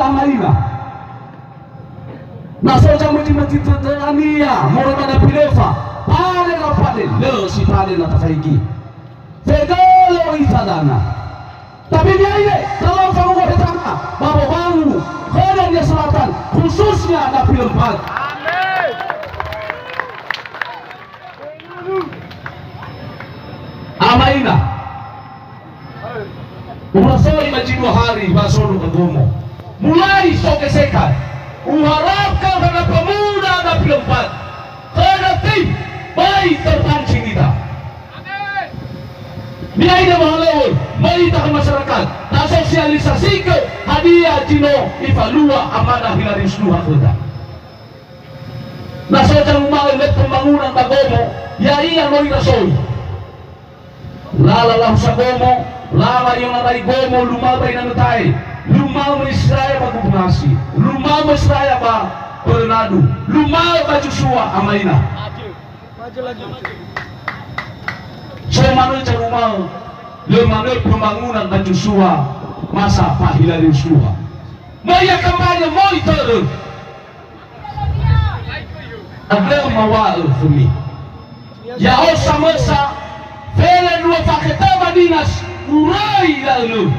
Amaina. Nasoja mji Tanzania morona na pilefa pale na pale leo si pale na tafaiki fegalo itadana tabidi ile kalau kamu bertanya babo bangu Korea dia Selatan khususnya Dapil 4. Amin. Amaina unasoi majinu hari basono kagomo mulai sokesekan uharapkan pada pemuda Dapil 4 karena tim baik terpancing kita. Biaya dia mahalawal merintah masyarakat tak sosialisasi ke hadiah Cino Ivalua amanah hilari seluruh kota. Nasojang umalit pembangunan bagomo ya iya no inasoi lalalang sa gomo lama yung naray gomo lumabay na natay lumama Israel magubungasi lumama Israel ba Coronado lumama Joshua Amaina so manoy sa rumah lumanoy pembangunan ba Joshua masa pahilari Joshua maya kampanya mo ito aglaw mawal kami yao sa masa Vela dua paketama dinas urai lalu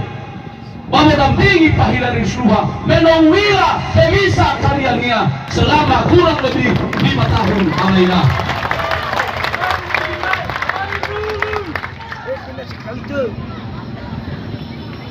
mendampingi pahilari Joshua menowila pemisa karyanya selama kurang lebih 5 tahun Amaina.